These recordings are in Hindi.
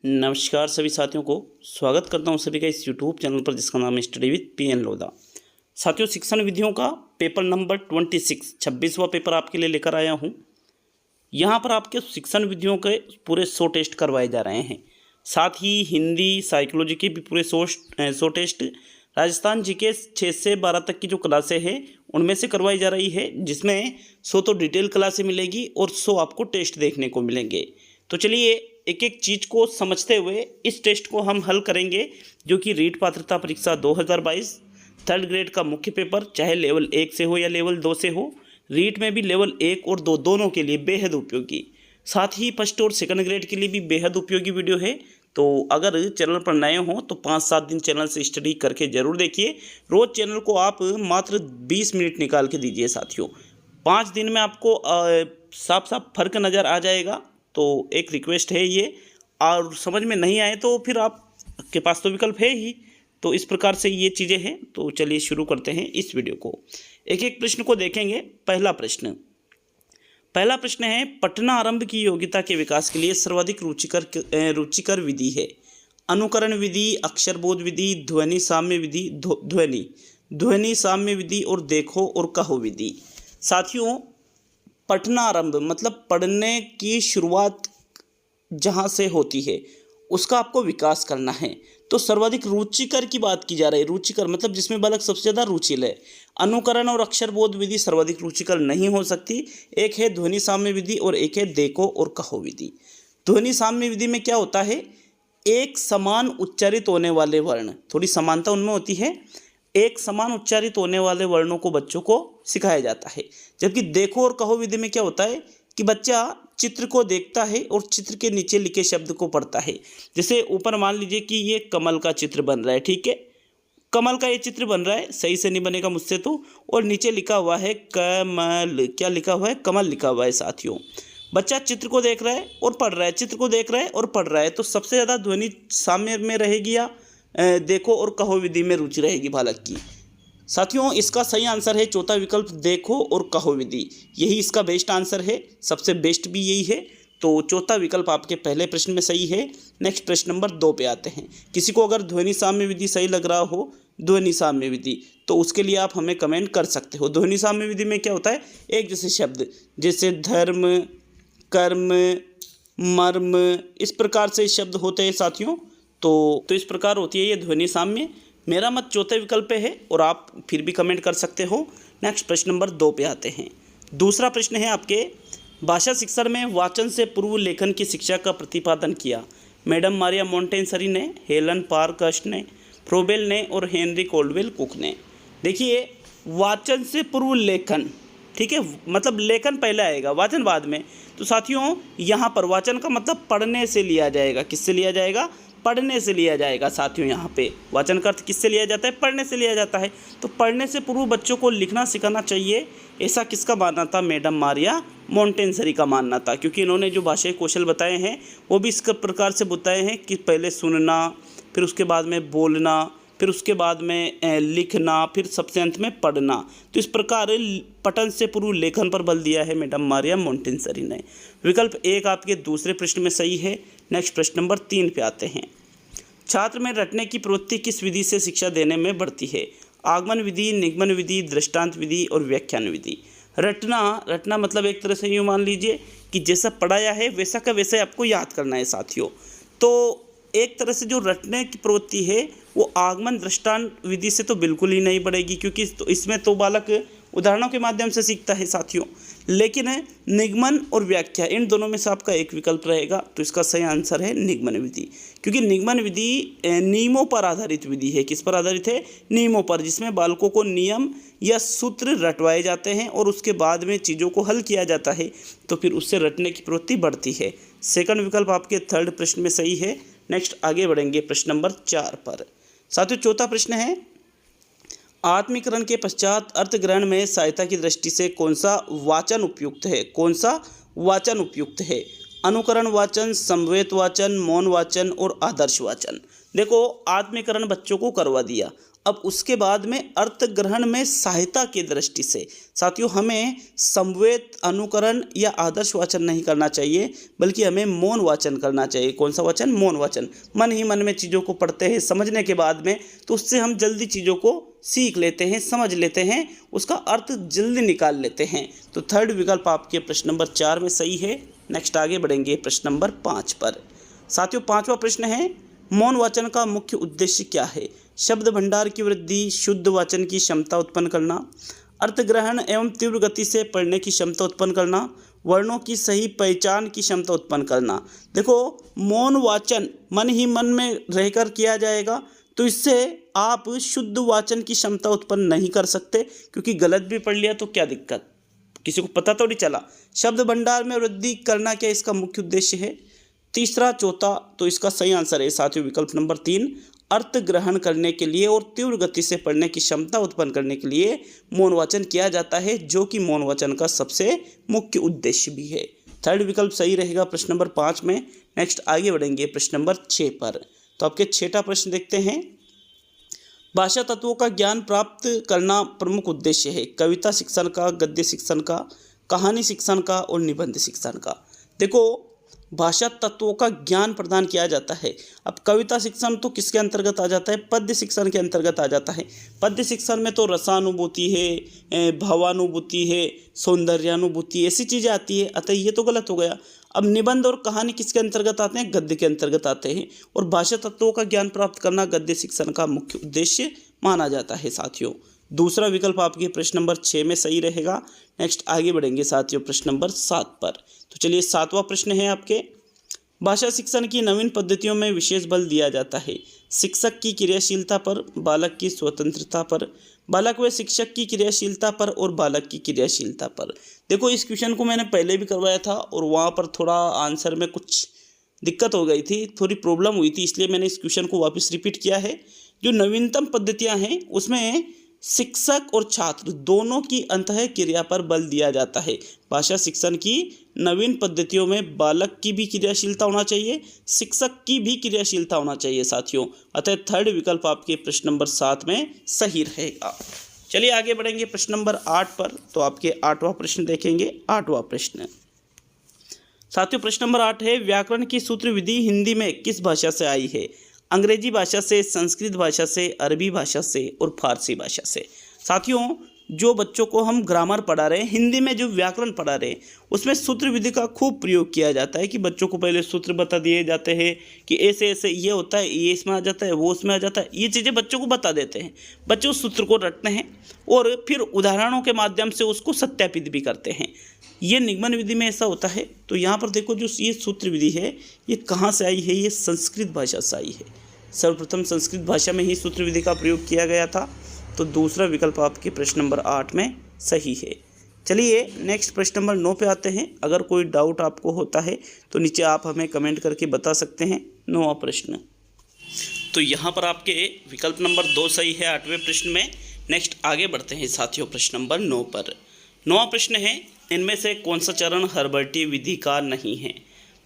नमस्कार सभी साथियों को स्वागत करता हूं सभी का इस यूट्यूब चैनल पर जिसका नाम है स्टडी विद पीएन लोधा। साथियों, शिक्षण विधियों का पेपर नंबर 26वां पेपर आपके लिए लेकर आया हूं। यहां पर आपके शिक्षण विधियों के पूरे 100 टेस्ट करवाए जा रहे हैं। साथ ही हिंदी साइकोलॉजी के भी पूरे 100 टेस्ट, राजस्थान जीके 6 से 12 तक की जो क्लासें हैं उनमें से करवाई जा रही है, जिसमें 100 तो डिटेल क्लासें मिलेगी और 100 आपको टेस्ट देखने को मिलेंगे। तो चलिए एक एक चीज़ को समझते हुए इस टेस्ट को हम हल करेंगे, जो कि रीट पात्रता परीक्षा 2022 3rd ग्रेड का मुख्य पेपर, चाहे लेवल 1 से हो या लेवल 2 से हो। रीट में भी लेवल 1 और 2 दोनों के लिए बेहद उपयोगी, साथ ही 1st और 2nd ग्रेड के लिए भी बेहद उपयोगी वीडियो है। तो अगर चैनल पर नए हों तो 5-7 दिन चैनल से स्टडी करके ज़रूर देखिए। रोज़ चैनल को आप मात्र 20 मिनट निकाल के दीजिए साथियों। 5 दिन में आपको साफ साफ फ़र्क नज़र आ जाएगा। तो एक रिक्वेस्ट है ये, और समझ में नहीं आए तो फिर आपके पास तो विकल्प है ही। तो इस प्रकार से ये चीज़ें हैं। तो चलिए शुरू करते हैं इस वीडियो को। एक एक प्रश्न को देखेंगे। पहला प्रश्न है, पठन आरंभ की योग्यता के विकास के लिए सर्वाधिक रुचिकर विधि है। अनुकरण विधि, अक्षरबोध विधि, ध्वनि साम्य विधि, ध्वनि साम्य विधि और देखो और कहो विधि। साथियों, पठनारंभ मतलब पढ़ने की शुरुआत जहाँ से होती है उसका आपको विकास करना है। तो सर्वाधिक रुचिकर की बात की जा रही है। रुचिकर मतलब जिसमें बालक सबसे ज़्यादा रुचि ले। अनुकरण और अक्षरबोध विधि सर्वाधिक रुचिकर नहीं हो सकती। एक है ध्वनि साम्य विधि और एक है देखो और कहो विधि। ध्वनि साम्य विधि में क्या होता है, एक समान उच्चारित होने वाले वर्ण, थोड़ी समानता उनमें होती है, एक समान उच्चारित होने वाले वर्णों को बच्चों को सिखाया जाता है। जबकि देखो और कहो विधि में क्या होता है कि बच्चा चित्र को देखता है और चित्र के नीचे लिखे शब्द को पढ़ता है। जैसे ऊपर मान लीजिए कि ये कमल का चित्र बन रहा है, ठीक है, कमल का ये चित्र बन रहा है, सही से नहीं बनेगा मुझसे तो, और नीचे लिखा हुआ है कमल, क्या लिखा हुआ है, कमल लिखा हुआ है। साथियों, बच्चा चित्र को देख रहा है और पढ़ रहा है, चित्र को देख रहा है और पढ़ रहा है, तो सबसे ज़्यादा ध्वनि साम्य में रहेगी या देखो और कहो विधि में रुचि रहेगी बालक की। साथियों, इसका सही आंसर है चौथा विकल्प, देखो और कहो विधि। यही इसका बेस्ट आंसर है, सबसे बेस्ट भी यही है। तो चौथा विकल्प आपके पहले प्रश्न में सही है। नेक्स्ट प्रश्न नंबर 2 पे आते हैं। किसी को अगर ध्वनि साम्य विधि सही लग रहा हो, ध्वनि साम्य विधि, तो उसके लिए आप हमें कमेंट कर सकते हो। ध्वनि साम्य विधि में क्या होता है, एक जैसे शब्द जैसे धर्म, कर्म, मर्म, इस प्रकार से शब्द होते हैं साथियों। तो इस प्रकार होती है ये ध्वनि साम्य। मेरा मत चौथे विकल्प पे है और आप फिर भी कमेंट कर सकते हो। नेक्स्ट प्रश्न नंबर 2 पे आते हैं। दूसरा प्रश्न है आपके, भाषा शिक्षण में वाचन से पूर्व लेखन की शिक्षा का प्रतिपादन किया। मैडम मारिया मोंटेसरी ने, हेलन पारकस्ट ने, फ्रोबेल ने और हेनरी कोल्डवेल कुक ने। देखिए, वाचन से पूर्व लेखन, ठीक है, मतलब लेखन पहले आएगा, वाचन बाद में। तो साथियों, यहाँ पर वाचन का मतलब पढ़ने से लिया जाएगा। किससे लिया जाएगा, पढ़ने से लिया जाएगा। साथियों, यहाँ पे वाचन का अर्थ किससे लिया जाता है, पढ़ने से लिया जाता है। तो पढ़ने से पूर्व बच्चों को लिखना सिखाना चाहिए, ऐसा किसका मानना था, मैडम मारिया मोंटेसरी का मानना था। क्योंकि इन्होंने जो भाषाई कौशल बताए हैं वो भी इस प्रकार से बताए हैं कि पहले सुनना, फिर उसके बाद में बोलना, फिर उसके बाद में लिखना, फिर सबसे अंत में पढ़ना। तो इस प्रकार पठन से पूर्व लेखन पर बल दिया है मैडम मारिया मोंटेसरी ने। विकल्प 1 आपके दूसरे प्रश्न में सही है। नेक्स्ट प्रश्न नंबर 3 पे आते हैं। छात्र में रटने की प्रवृत्ति किस विधि से शिक्षा देने में बढ़ती है। आगमन विधि, निगमन विधि, दृष्टांत विधि और व्याख्यान विधि। रटना मतलब एक तरह से यूँ मान लीजिए कि जैसा पढ़ाया है वैसा का वैसा आपको याद करना है साथियों। तो एक तरह से जो रटने की प्रवृत्ति है वो आगमन दृष्टांत विधि से तो बिल्कुल ही नहीं बढ़ेगी, क्योंकि इसमें तो बालक उदाहरणों के माध्यम से सीखता है साथियों। लेकिन निगमन और व्याख्या, इन दोनों में से आपका एक विकल्प रहेगा। तो इसका सही आंसर है निगमन विधि, क्योंकि निगमन विधि नियमों पर आधारित विधि है। किस पर आधारित है, नियमों पर, जिसमें बालकों को नियम या सूत्र रटवाए जाते हैं और उसके बाद में चीज़ों को हल किया जाता है, तो फिर उससे रटने की प्रवृत्ति बढ़ती है। सेकंड विकल्प आपके 3rd प्रश्न में सही है। नेक्स्ट आगे बढ़ेंगे प्रश्न नंबर 4 पर। साथियों, चौथा प्रश्न है, आत्मीकरण के पश्चात अर्थग्रहण में सहायता की दृष्टि से कौन सा वाचन उपयुक्त है। कौन सा वाचन उपयुक्त है, अनुकरण वाचन, समवेत वाचन, मौन वाचन और आदर्श वाचन। देखो, आत्मीकरण बच्चों को करवा दिया। अब उसके बाद में अर्थ ग्रहण में सहायता की दृष्टि से साथियों हमें समवेत, अनुकरण या आदर्श वाचन नहीं करना चाहिए, बल्कि हमें मौन वाचन करना चाहिए। कौन सा वाचन? मौन वाचन। मन ही मन में चीज़ों को पढ़ते हैं, समझने के बाद में तो उससे हम जल्दी चीज़ों को सीख लेते हैं, समझ लेते हैं, उसका अर्थ जल्दी निकाल लेते हैं। तो थर्ड विकल्प आपके प्रश्न नंबर 4 में सही है। नेक्स्ट आगे बढ़ेंगे प्रश्न नंबर 5 पर। साथियों 5वां प्रश्न है, मौन वाचन का मुख्य उद्देश्य क्या है? शब्द भंडार की वृद्धि, शुद्ध वाचन की क्षमता उत्पन्न करना, अर्थ ग्रहण एवं तीव्र गति से पढ़ने की क्षमता उत्पन्न करना, वर्णों की सही पहचान की क्षमता उत्पन्न करना। देखो मौन वाचन मन ही मन में रहकर किया जाएगा, तो इससे आप शुद्ध वाचन की क्षमता उत्पन्न नहीं कर सकते, क्योंकि गलत भी पढ़ लिया तो क्या दिक्कत, किसी को पता तो नहीं चला। शब्द भंडार में वृद्धि करना क्या इसका मुख्य उद्देश्य है? तीसरा, चौथा, तो इसका सही आंसर है साथियों विकल्प नंबर 3, अर्थ ग्रहण करने के लिए और तीव्र गति से पढ़ने की क्षमता उत्पन्न करने के लिए मौन वाचन किया जाता है, जो कि मौन वाचन का सबसे मुख्य उद्देश्य भी है। थर्ड विकल्प सही रहेगा प्रश्न नंबर 5 में। नेक्स्ट आगे बढ़ेंगे प्रश्न नंबर 6 पर। तो आपके 6ठा प्रश्न देखते हैं। भाषा तत्वों का ज्ञान प्राप्त करना प्रमुख उद्देश्य है। कविता शिक्षण का, गद्य शिक्षण का, कहानी शिक्षण का और निबंध शिक्षण का। देखो भाषा तत्वों का ज्ञान प्रदान किया जाता है। अब कविता शिक्षण तो किसके अंतर्गत आ जाता है? पद्य शिक्षण के अंतर्गत आ जाता है। पद्य शिक्षण में तो रसानुभूति है, भावानुभूति है, सौंदर्यानुभूति, ऐसी चीज़ें आती है, अतः ये तो गलत हो गया। अब निबंध और कहानी किसके अंतर्गत आते हैं? गद्य के अंतर्गत आते हैं। और भाषा तत्वों का ज्ञान प्राप्त करना गद्य शिक्षण का मुख्य उद्देश्य माना जाता है साथियों। दूसरा विकल्प आपके प्रश्न नंबर 6 में सही रहेगा। नेक्स्ट आगे बढ़ेंगे साथियों प्रश्न नंबर 7 पर। तो चलिए 7वां प्रश्न है आपके, भाषा शिक्षण की नवीन पद्धतियों में विशेष बल दिया जाता है। शिक्षक की क्रियाशीलता पर, बालक की स्वतंत्रता पर, बालक व शिक्षक की क्रियाशीलता पर और बालक की क्रियाशीलता पर। देखो इस क्वेश्चन को मैंने पहले भी करवाया था और वहाँ पर थोड़ा आंसर में कुछ दिक्कत हो गई थी, थोड़ी प्रॉब्लम हुई थी, इसलिए मैंने इस क्वेश्चन को वापस रिपीट किया है। जो नवीनतम पद्धतियाँ हैं उसमें शिक्षक और छात्र दोनों की अंतः क्रिया पर बल दिया जाता है। भाषा शिक्षण की नवीन पद्धतियों में बालक की भी क्रियाशीलता होना चाहिए, शिक्षक की भी क्रियाशीलता होना चाहिए साथियों। अतः थर्ड विकल्प आपके प्रश्न नंबर 7 में सही रहेगा। चलिए आगे बढ़ेंगे प्रश्न नंबर 8 पर। तो आपके 8वां प्रश्न देखेंगे। 8वां प्रश्न साथियों प्रश्न नंबर 8 है, व्याकरण की सूत्र विधि हिंदी में किस भाषा से आई है? अंग्रेजी भाषा से, संस्कृत भाषा से, अरबी भाषा से और फारसी भाषा से। साथियों जो बच्चों को हम ग्रामर पढ़ा रहे हैं, हिंदी में जो व्याकरण पढ़ा रहे हैं, उसमें सूत्र विधि का खूब प्रयोग किया जाता है कि बच्चों को पहले सूत्र बता दिए जाते हैं कि ऐसे ऐसे ये होता है, ये इसमें आ जाता है, वो उसमें आ जाता है, ये चीज़ें बच्चों को बता देते हैं। बच्चे उस सूत्र को रटते हैं और फिर उदाहरणों के माध्यम से उसको सत्यापित भी करते हैं। ये निगमन विधि में ऐसा होता है। तो यहाँ पर देखो जो ये सूत्र विधि है ये कहाँ से आई है? ये संस्कृत भाषा से आई है। सर्वप्रथम संस्कृत भाषा में ही सूत्र विधि का प्रयोग किया गया था। तो दूसरा विकल्प आपके प्रश्न नंबर 8 में सही है। चलिए नेक्स्ट प्रश्न नंबर 9 पे आते हैं। अगर कोई डाउट आपको होता है तो नीचे आप हमें कमेंट करके बता सकते हैं। 9वां प्रश्न, तो यहाँ पर आपके विकल्प नंबर 2 सही है 8वें प्रश्न में। नेक्स्ट आगे बढ़ते हैं साथियों प्रश्न नंबर 9 पर। 9वां प्रश्न है, इनमें से कौन सा चरण हर्बर्टीय विधि का नहीं है?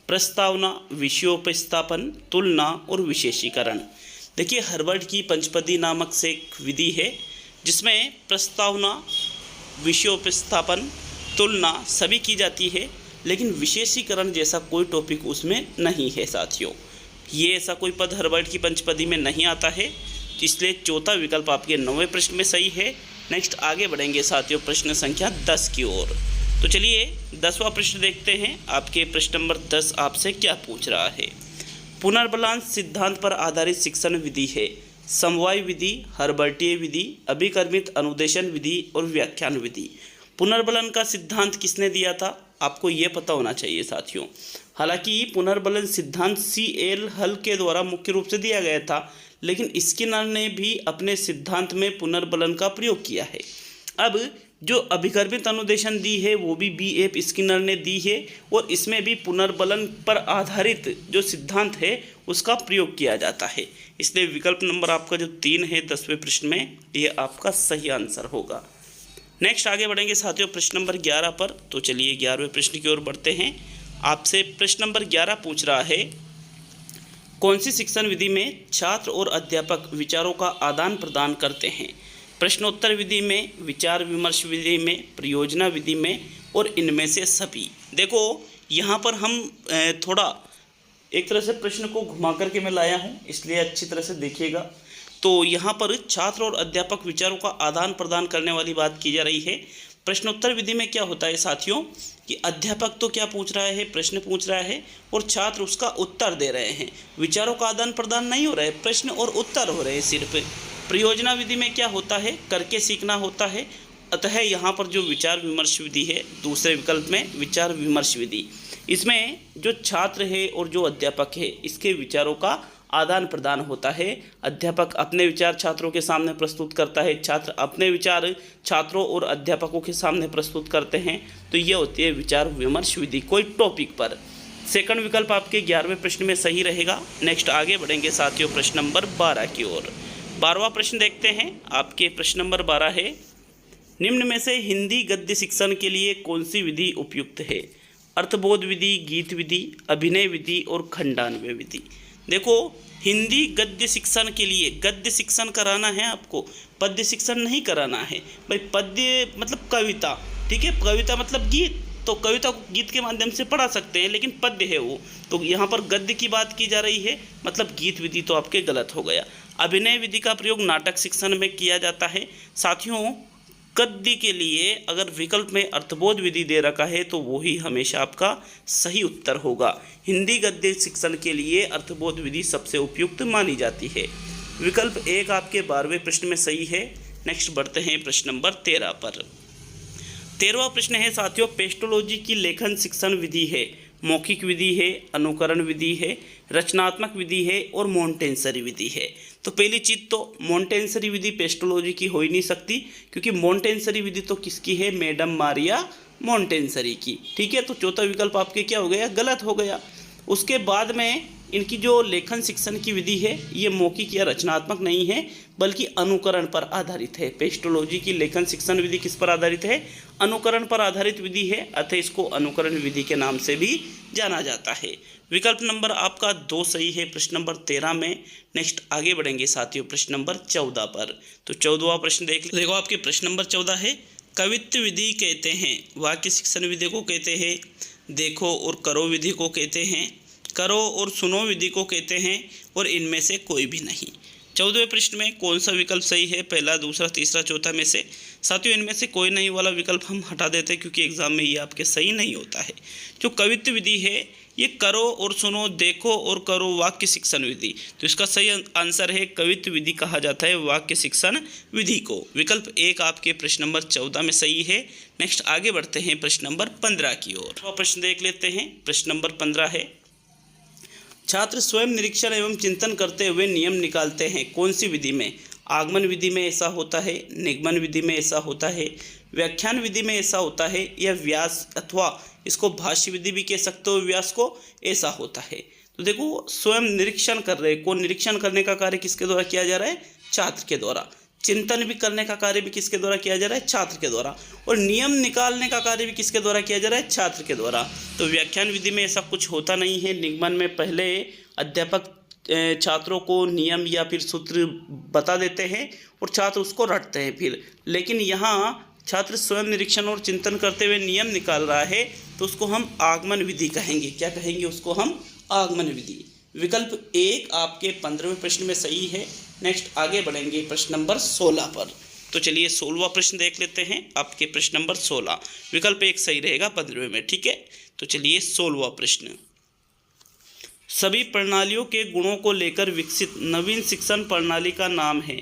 प्रस्तावना, विषयोपस्थापन, तुलना और विशेषीकरण। देखिए हर्बर्ट की पंचपदी नामक से एक विधि है जिसमें प्रस्तावना, विषयोपस्थापन, तुलना सभी की जाती है, लेकिन विशेषीकरण जैसा कोई टॉपिक उसमें नहीं है साथियों। ये ऐसा कोई पद हर्बर्ट की पंचपदी में नहीं आता है, इसलिए चौथा विकल्प आपके 9वें प्रश्न में सही है। नेक्स्ट आगे बढ़ेंगे साथियों प्रश्न संख्या 10 की ओर। तो चलिए 10वां प्रश्न देखते हैं। आपके प्रश्न नंबर 10 आपसे क्या पूछ रहा है? पुनर्बलांश सिद्धांत पर आधारित शिक्षण विधि है। समवाय विधि, हर्बर्टीय विधि, अभिकर्मित अनुदेशन विधि और व्याख्यान विधि। पुनर्बलन का सिद्धांत किसने दिया था? आपको ये पता होना चाहिए साथियों। हालांकि पुनर्बलन सिद्धांत C.L. हल के द्वारा मुख्य रूप से दिया गया था, लेकिन स्किनर ने भी अपने सिद्धांत में पुनर्बलन का प्रयोग किया है। अब जो अभिकर्मित अनुदेशन दी है वो भी B.F. स्किनर ने दी है और इसमें भी पुनर्बलन पर आधारित जो सिद्धांत है उसका प्रयोग किया जाता है। इसलिए विकल्प नंबर आपका जो 3 है 10वें प्रश्न में, ये आपका सही आंसर होगा। नेक्स्ट आगे बढ़ेंगे साथियों प्रश्न नंबर 11 पर। तो चलिए 11वें प्रश्न की ओर बढ़ते हैं। आपसे प्रश्न नंबर 11 पूछ रहा है, कौन सी शिक्षण विधि में छात्र और अध्यापक विचारों का आदान प्रदान करते हैं? प्रश्नोत्तर विधि में, विचार विमर्श विधि में, परियोजना विधि में और इनमें से सभी। देखो यहाँ पर हम थोड़ा एक तरह से प्रश्न को घुमा करके मैं लाया हूँ, इसलिए अच्छी तरह से देखिएगा। तो यहाँ पर छात्र और अध्यापक विचारों का आदान प्रदान करने वाली बात की जा रही है। प्रश्नोत्तर विधि में क्या होता है साथियों कि अध्यापक तो क्या पूछ रहा है, प्रश्न पूछ रहा है और छात्र उसका उत्तर दे रहे हैं। विचारों का आदान प्रदान नहीं हो रहा है, प्रश्न और उत्तर हो रहे हैं सिर्फ। परियोजना विधि में क्या होता है, करके सीखना होता है। अतः यहाँ पर जो विचार विमर्श विधि है, दूसरे विकल्प में विचार विमर्श विधि, इसमें जो छात्र है और जो अध्यापक है इसके विचारों का आदान प्रदान होता है। अध्यापक अपने विचार छात्रों के सामने प्रस्तुत करता है, छात्र अपने विचार छात्रों और अध्यापकों के सामने प्रस्तुत करते हैं। तो ये होती है विचार विमर्श विधि कोई टॉपिक पर। सेकंड विकल्प आपके 11वें प्रश्न में सही रहेगा। नेक्स्ट आगे बढ़ेंगे साथियों प्रश्न नंबर 12 की ओर। 12वां प्रश्न देखते हैं। आपके प्रश्न नंबर 12 है, निम्न में से हिंदी गद्य शिक्षण के लिए कौन सी विधि उपयुक्त है? अर्थबोध विधि, गीत विधि, अभिनय विधि और खंडान्वय विधि। देखो हिंदी गद्य शिक्षण के लिए गद्य शिक्षण कराना है आपको, पद्य शिक्षण नहीं कराना है भाई। पद्य मतलब कविता, ठीक है, कविता मतलब गीत, तो कविता को गीत के माध्यम से पढ़ा सकते हैं, लेकिन पद्य है वो। तो यहाँ पर गद्य की बात की जा रही है, मतलब गीत विधि तो आपके गलत हो गया। अभिनय विधि का प्रयोग नाटक शिक्षण में किया जाता है। साथियों गद्य के लिए अगर विकल्प में अर्थबोध विधि दे रखा है तो वो ही हमेशा आपका सही उत्तर होगा। हिंदी गद्य शिक्षण के लिए अर्थबोध विधि सबसे उपयुक्त मानी जाती है। विकल्प 1 आपके 12वें प्रश्न में सही है। नेक्स्ट बढ़ते हैं प्रश्न नंबर 13 पर। 13वां प्रश्न है साथियों, पेस्टोलॉजी की लेखन शिक्षण विधि है। मौखिक विधि है, अनुकरण विधि है, रचनात्मक विधि है और मोंटेसरी विधि है। तो पहली चीज़ तो मोंटेसरी विधि पेस्टोलॉजी की हो ही नहीं सकती, क्योंकि मोंटेसरी विधि तो किसकी है, मैडम मारिया मोंटेसरी की। ठीक है, तो चौथा विकल्प आपके क्या हो गया, गलत हो गया। उसके बाद में इनकी जो लेखन शिक्षण की विधि है ये मौखिक या रचनात्मक नहीं है, बल्कि अनुकरण पर आधारित है। पेस्टोलॉजी की लेखन शिक्षण विधि किस पर आधारित है, अनुकरण पर आधारित विधि है, अतः इसको अनुकरण विधि के नाम से भी जाना जाता है। विकल्प नंबर आपका 2 सही है प्रश्न नंबर 13 में। नेक्स्ट आगे बढ़ेंगे साथियों प्रश्न नंबर 14 पर। तो 14वां प्रश्न देखो आपके प्रश्न नंबर 14 है, कवित्व विधि कहते हैं, वाक्य शिक्षण विधि को कहते हैं, देखो और करो विधि को कहते हैं, करो और सुनो विधि को कहते हैं और इनमें से कोई भी नहीं। 14वें प्रश्न में कौन सा विकल्प सही है, पहला, दूसरा, तीसरा, चौथा में से? साथियों इनमें से कोई नहीं वाला विकल्प हम हटा देते हैं, क्योंकि एग्जाम में ये आपके सही नहीं होता है। जो कवित्व विधि है ये करो और सुनो, देखो और करो वाक्य शिक्षण विधि, तो इसका सही आंसर है कवित्व विधि कहा जाता है वाक्य शिक्षण विधि को। विकल्प 1 आपके प्रश्न नंबर 14 में सही है। नेक्स्ट आगे बढ़ते हैं प्रश्न नंबर 15 की ओर। प्रश्न देख लेते हैं। प्रश्न नंबर 15 है, छात्र स्वयं निरीक्षण एवं चिंतन करते हुए नियम निकालते हैं, कौन सी विधि में? आगमन विधि में ऐसा होता है, निगमन विधि में ऐसा होता है, व्याख्यान विधि में ऐसा होता है, या व्यास अथवा इसको भाष्य विधि भी कह सकते हो, व्यास को, ऐसा होता है। तो देखो स्वयं निरीक्षण कर रहे को, निरीक्षण करने का कार्य किसके द्वारा किया जा रहा है, छात्र के द्वारा। चिंतन भी करने का कार्य भी किसके द्वारा किया जा रहा है, छात्र के द्वारा। और नियम निकालने का कार्य भी किसके द्वारा किया जा रहा है, छात्र के द्वारा। तो व्याख्यान विधि में ऐसा कुछ होता नहीं है। निगमन में पहले अध्यापक छात्रों को नियम या फिर सूत्र बता देते हैं और छात्र उसको रटते हैं फिर। लेकिन यहाँ छात्र स्वयं निरीक्षण और चिंतन करते हुए नियम निकाल रहा है, तो उसको हम आगमन विधि कहेंगे। क्या कहेंगे उसको हम, आगमन विधि। विकल्प 1 आपके 15वें प्रश्न में सही है। नेक्स्ट आगे बढ़ेंगे प्रश्न नंबर 16 पर। तो चलिए 16वां प्रश्न देख लेते हैं। आपके प्रश्न नंबर 16, विकल्प 1 सही रहेगा 15वें में, ठीक है। तो चलिए 16वां प्रश्न, सभी प्रणालियों के गुणों को लेकर विकसित नवीन शिक्षण प्रणाली का नाम है।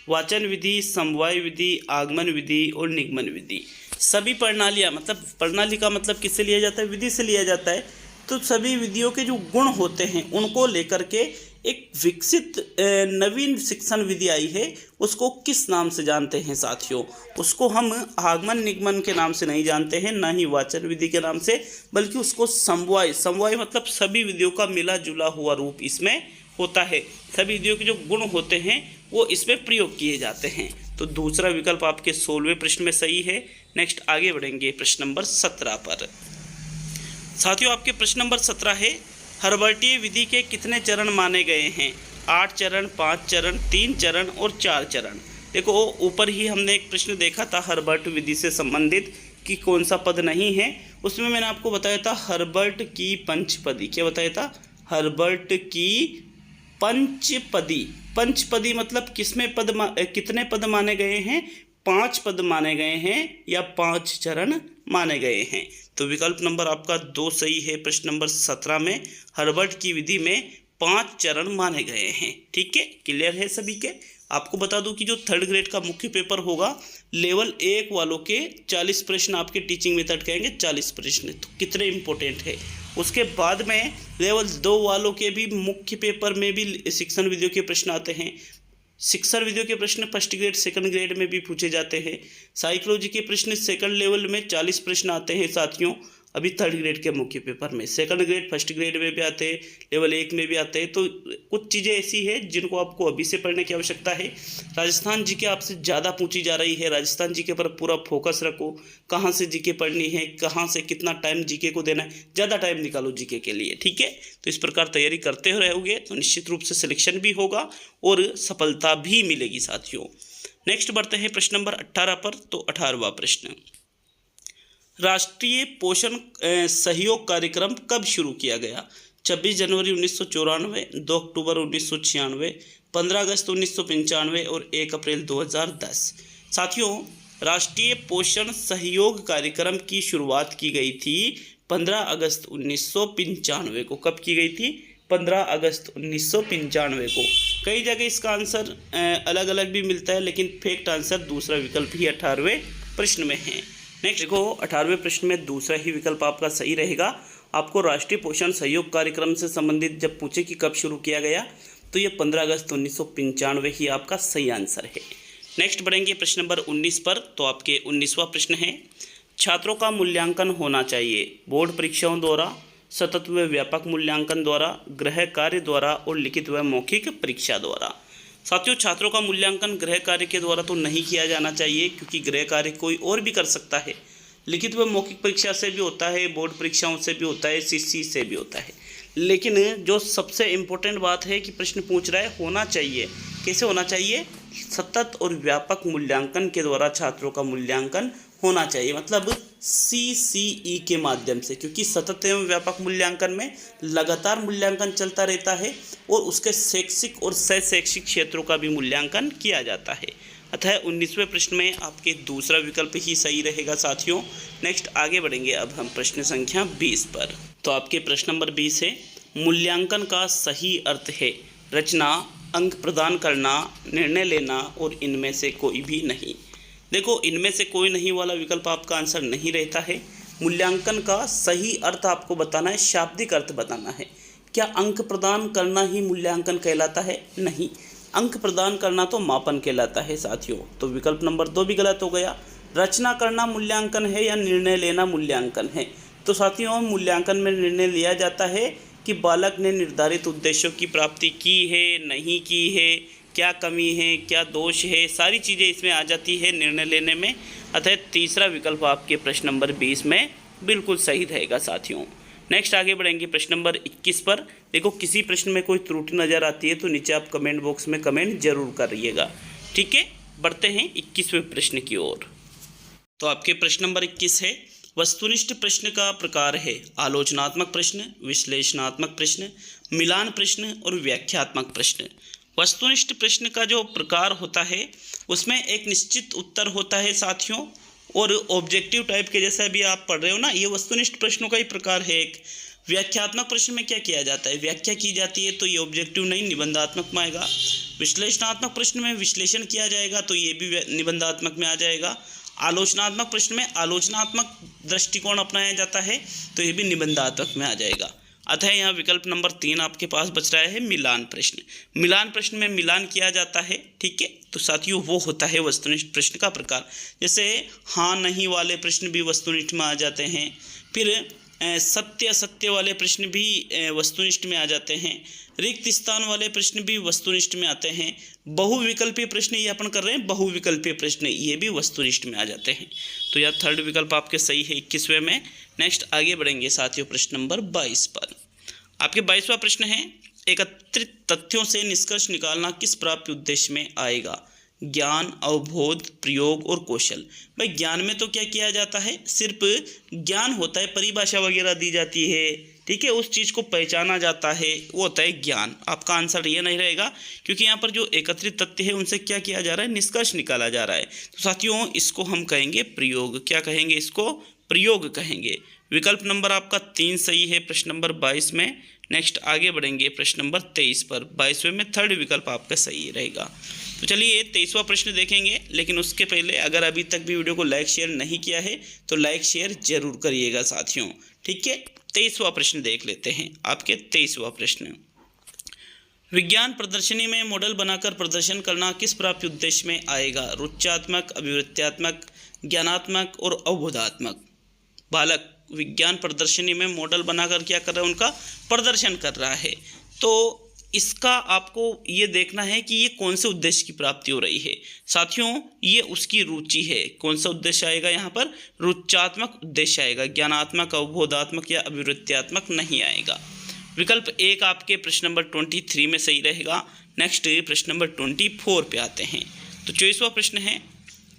वाचन विधि, समवाय विधि, आगमन विधि और निगमन विधि। सभी प्रणालियाँ, मतलब प्रणाली का मतलब किससे लिया जाता है, विधि से लिया जाता है। तो सभी विधियों के जो गुण होते हैं उनको लेकर के एक विकसित नवीन शिक्षण विधि आई है, उसको किस नाम से जानते हैं साथियों? उसको हम आगमन निगमन के नाम से नहीं जानते हैं, ना ही वाचन विधि के नाम से, बल्कि उसको समवाय, समवाय मतलब सभी विधियों का मिला जुला हुआ रूप इसमें होता है। सभी विधियों के जो गुण होते हैं वो इसमें प्रयोग किए जाते हैं। तो दूसरा विकल्प आपके 16वें प्रश्न में सही है। नेक्स्ट आगे बढ़ेंगे प्रश्न नंबर 17 पर। साथियों आपके प्रश्न नंबर 17 है, हर्बर्टीय विधि के कितने चरण माने गए हैं? 8 चरण, 5 चरण, 3 चरण और 4 चरण। देखो ऊपर ही हमने एक प्रश्न देखा था हर्बर्ट विधि से संबंधित कि कौन सा पद नहीं है, उसमें मैंने आपको बताया था हर्बर्ट की पंचपदी। क्या बताया था? हर्बर्ट की पंचपदी। पंचपदी मतलब किसमें कितने पद माने गए हैं? 5 पद माने गए हैं या 5 चरण माने गए हैं। तो विकल्प नंबर आपका 2 सही है। प्रश्न नंबर 17 में हर्बर्ट की विधि में 5 चरण माने गए हैं। ठीक है, क्लियर है सभी के? आपको बता दूं कि जो 3rd ग्रेड का मुख्य पेपर होगा, लेवल 1 वालों के 40 प्रश्न आपके टीचिंग मेथड कहेंगे, 40 प्रश्न। तो कितने इंपॉर्टेंट है। उसके बाद में लेवल 2 वालों के भी मुख्य पेपर में भी शिक्षण विधियों के प्रश्न आते हैं। शिक्षण विधियों के प्रश्न 1st ग्रेड 2nd ग्रेड में भी पूछे जाते हैं। साइकोलॉजी के प्रश्न 2nd लेवल में 40 प्रश्न आते हैं साथियों, अभी 3rd ग्रेड के मुख्य पेपर में। 2nd ग्रेड 1st ग्रेड में भी आते हैं, लेवल 1 में भी आते हैं। तो कुछ चीज़ें ऐसी है जिनको आपको अभी से पढ़ने की आवश्यकता है। राजस्थान जीके आपसे ज़्यादा पूछी जा रही है, राजस्थान जीके पर पूरा फोकस रखो। कहाँ से जीके पढ़नी है, कहाँ से कितना टाइम जीके को देना है, ज़्यादा टाइम निकालो जीके के लिए। ठीक है, तो इस प्रकार तैयारी करते रहोगे तो निश्चित रूप से सिलेक्शन भी होगा और सफलता भी मिलेगी साथियों। नेक्स्ट बढ़ते हैं प्रश्न नंबर 18 पर। तो 18वां प्रश्न, राष्ट्रीय पोषण सहयोग कार्यक्रम कब शुरू किया गया? 26 जनवरी 1994, 2 अक्टूबर 1996, 15 अगस्त 1995 और 1 अप्रैल 2010। साथियों, राष्ट्रीय पोषण सहयोग कार्यक्रम की शुरुआत की गई थी 15 अगस्त 1995 को। कब की गई थी? 15 अगस्त 1995 को। कई जगह इसका आंसर अलग अलग भी मिलता है, लेकिन फेक्ट आंसर दूसरा विकल्प ही 18वें प्रश्न में है। नेक्स्ट देखो, 18वें प्रश्न में दूसरा ही विकल्प आपका सही रहेगा। आपको राष्ट्रीय पोषण सहयोग कार्यक्रम से संबंधित जब पूछे कि कब शुरू किया गया, तो ये 15 अगस्त 1995 ही आपका सही आंसर है। नेक्स्ट बढ़ेंगे प्रश्न नंबर 19 पर। तो आपके 19वां प्रश्न है, छात्रों का मूल्यांकन होना चाहिए बोर्ड परीक्षाओं द्वारा, सतत व व्यापक मूल्यांकन द्वारा, गृह कार्य द्वारा और लिखित व मौखिक परीक्षा द्वारा। साथियों, छात्रों का मूल्यांकन गृह कार्य के द्वारा तो नहीं किया जाना चाहिए, क्योंकि गृह कार्य कोई और भी कर सकता है। लिखित व मौखिक परीक्षा से भी होता है, बोर्ड परीक्षाओं से भी होता है, सीसी से भी होता है। लेकिन जो सबसे इम्पोर्टेंट बात है कि प्रश्न पूछ रहा है होना चाहिए। कैसे होना चाहिए? सतत और व्यापक मूल्यांकन के द्वारा छात्रों का मूल्यांकन होना चाहिए, मतलब CCE के माध्यम से, क्योंकि सतत एवं व्यापक मूल्यांकन में लगातार मूल्यांकन चलता रहता है और उसके शैक्षिक और शैक्षिक क्षेत्रों का भी मूल्यांकन किया जाता है। अतः 19वें प्रश्न में आपके दूसरा विकल्प ही सही रहेगा साथियों। नेक्स्ट आगे बढ़ेंगे अब हम प्रश्न संख्या 20 पर। तो आपके प्रश्न नंबर 20 है, मूल्यांकन का सही अर्थ है रचना, अंक प्रदान करना, निर्णय लेना और इनमें से कोई भी नहीं। देखो, इनमें से कोई नहीं वाला विकल्प आपका आंसर नहीं रहता है। मूल्यांकन का सही अर्थ आपको बताना है, शाब्दिक अर्थ बताना है। क्या अंक प्रदान करना ही मूल्यांकन कहलाता है? नहीं, अंक प्रदान करना तो मापन कहलाता है साथियों। तो विकल्प नंबर 2 भी गलत हो गया। रचना करना मूल्यांकन है या निर्णय लेना मूल्यांकन है? तो साथियों, मूल्यांकन में निर्णय लिया जाता है कि बालक ने निर्धारित उद्देश्यों की प्राप्ति की है, नहीं की है, क्या कमी है, क्या दोष है, सारी चीज़ें इसमें आ जाती है निर्णय लेने में। अतः तीसरा विकल्प आपके प्रश्न नंबर 20 में बिल्कुल सही रहेगा साथियों। नेक्स्ट आगे बढ़ेंगे प्रश्न नंबर 21 पर। देखो, किसी प्रश्न में कोई त्रुटि नज़र आती है तो नीचे आप कमेंट बॉक्स में कमेंट जरूर करिएगा। ठीक है, बढ़ते हैं 21वें प्रश्न की ओर। तो आपके प्रश्न नंबर 21 है, वस्तुनिष्ठ प्रश्न का प्रकार है आलोचनात्मक प्रश्न, विश्लेषणात्मक प्रश्न, मिलान प्रश्न और व्याख्यात्मक प्रश्न। वस्तुनिष्ठ प्रश्न का जो प्रकार होता है उसमें एक निश्चित उत्तर होता है साथियों, और ऑब्जेक्टिव टाइप के जैसा भी आप पढ़ रहे हो ना, ये वस्तुनिष्ठ प्रश्नों का ही प्रकार है एक। व्याख्यात्मक प्रश्न में क्या किया जाता है? व्याख्या की जाती है, तो ये ऑब्जेक्टिव नहीं निबंधात्मक में आएगा। विश्लेषणात्मक प्रश्न में विश्लेषण किया जाएगा तो ये भी निबंधात्मक में आ जाएगा। आलोचनात्मक प्रश्न में आलोचनात्मक दृष्टिकोण अपनाया जाता है तो ये भी निबंधात्मक में आ जाएगा। अतः यहाँ विकल्प नंबर 3 आपके पास बच रहा है मिलान प्रश्न। मिलान प्रश्न में मिलान किया जाता है। ठीक है, तो साथियों वो होता है वस्तुनिष्ठ प्रश्न का प्रकार। जैसे हाँ नहीं वाले प्रश्न भी वस्तुनिष्ठ में आ जाते हैं, फिर सत्य असत्य वाले प्रश्न भी वस्तुनिष्ठ में आ जाते हैं, रिक्त स्थान वाले प्रश्न भी वस्तुनिष्ठ में आते हैं, बहुविकल्पीय प्रश्न ये अपन कर रहे हैं, बहुविकल्पीय प्रश्न ये भी वस्तुनिष्ठ में आ जाते हैं। तो यह 3rd विकल्प आपके सही है 21वें में। नेक्स्ट आगे बढ़ेंगे साथियों प्रश्न नंबर 22 पर। आपके 22वां प्रश्न है, एकत्रित तथ्यों से निष्कर्ष निकालना किस प्राप्ति उद्देश्य में आएगा? ज्ञान, अवबोध, प्रयोग और कौशल। भाई ज्ञान में तो क्या किया जाता है, सिर्फ ज्ञान होता है, परिभाषा वगैरह दी जाती है, ठीक है, उस चीज़ को पहचाना जाता है, वो होता है ज्ञान। आपका आंसर ये नहीं रहेगा, क्योंकि यहाँ पर जो एकत्रित तथ्य है उनसे क्या किया जा रहा है, निष्कर्ष निकाला जा रहा है। तो साथियों इसको हम कहेंगे प्रयोग। क्या कहेंगे इसको? प्रयोग कहेंगे। विकल्प नंबर आपका 3 सही है प्रश्न नंबर 22 में। नेक्स्ट आगे बढ़ेंगे प्रश्न नंबर 23 पर। 22वें में थर्ड विकल्प आपका सही रहेगा। तो चलिए 23वां प्रश्न देखेंगे, लेकिन उसके पहले अगर अभी तक भी वीडियो को लाइक शेयर नहीं किया है तो लाइक शेयर जरूर करिएगा साथियों, ठीक है। 23वां प्रश्न देख लेते हैं। आपके 23वां प्रश्न, विज्ञान प्रदर्शनी में मॉडल बनाकर प्रदर्शन करना किस प्राप्ति उद्देश्य में आएगा? रुच्यात्मक, अभिवृत्त्यात्मक, ज्ञानात्मक और अवबोधात्मक। बालक विज्ञान प्रदर्शनी में मॉडल बनाकर क्या कर रहा है, उनका प्रदर्शन कर रहा है। तो इसका आपको ये देखना है कि ये कौन से उद्देश्य की प्राप्ति हो रही है। साथियों ये उसकी रुचि है। कौन सा उद्देश्य आएगा यहाँ पर? रुचात्मक उद्देश्य आएगा। ज्ञानात्मक, अवबोधात्मक या अभिवृत्त्यात्मक नहीं आएगा। विकल्प 1 आपके प्रश्न नंबर 23 में सही रहेगा। नेक्स्ट प्रश्न नंबर 24 पे आते हैं। तो 24वां प्रश्न है,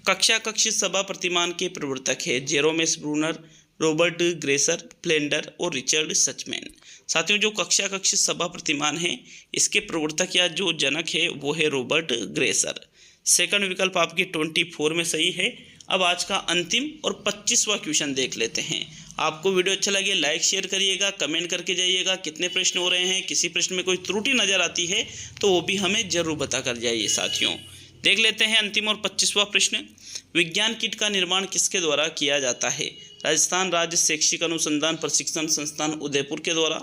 कक्षा कक्ष सभा प्रतिमान के प्रवर्तक है जेरोमेस ब्रूनर, रॉबर्ट ग्रेसर, प्लेंडर और रिचर्ड सचमैन। साथियों जो कक्षा कक्ष सभा प्रतिमान है इसके प्रवर्तक या जो जनक है वो है रॉबर्ट ग्रेसर। सेकंड विकल्प आपकी 24 में सही है। अब आज का अंतिम और 25वां क्वेश्चन देख लेते हैं। आपको वीडियो अच्छा लगे लाइक शेयर करिएगा, कमेंट करके जाइएगा कितने प्रश्न हो रहे हैं। किसी प्रश्न में कोई त्रुटि नज़र आती है तो वो भी हमें जरूर बता कर जाइए साथियों। देख लेते हैं अंतिम और 25वां प्रश्न, विज्ञान किट का निर्माण किसके द्वारा किया जाता है? राजस्थान राज्य शैक्षिक अनुसंधान प्रशिक्षण संस्थान उदयपुर के द्वारा,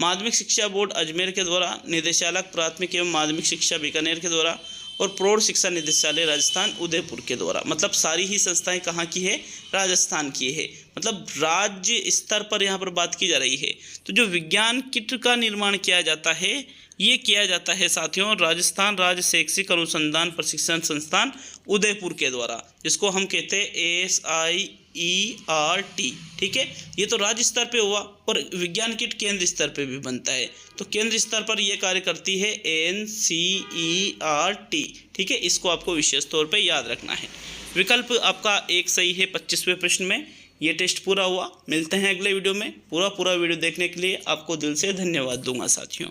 माध्यमिक शिक्षा बोर्ड अजमेर के द्वारा, निदेशालय प्राथमिक एवं माध्यमिक शिक्षा बीकानेर के द्वारा और प्रौढ़ शिक्षा निदेशालय राजस्थान उदयपुर के द्वारा। मतलब सारी ही संस्थाएं कहाँ की है? राजस्थान की है। मतलब राज्य स्तर पर यहाँ पर बात की जा रही है। तो जो विज्ञान किट का निर्माण किया जाता है ये किया जाता है साथियों राजस्थान राज्य शैक्षिक अनुसंधान प्रशिक्षण संस्थान उदयपुर के द्वारा, जिसको हम कहते हैं SIERT, ठीक है। ये तो राज्य स्तर पे हुआ और विज्ञान किट केंद्र स्तर पे भी बनता है। तो केंद्र स्तर पर यह कार्य करती है NCERT, ठीक है। इसको आपको विशेष तौर पे याद रखना है। विकल्प आपका 1 सही है 25वें प्रश्न में। ये टेस्ट पूरा हुआ। मिलते हैं अगले वीडियो में। पूरा वीडियो देखने के लिए आपको दिल से धन्यवाद दूंगा साथियों।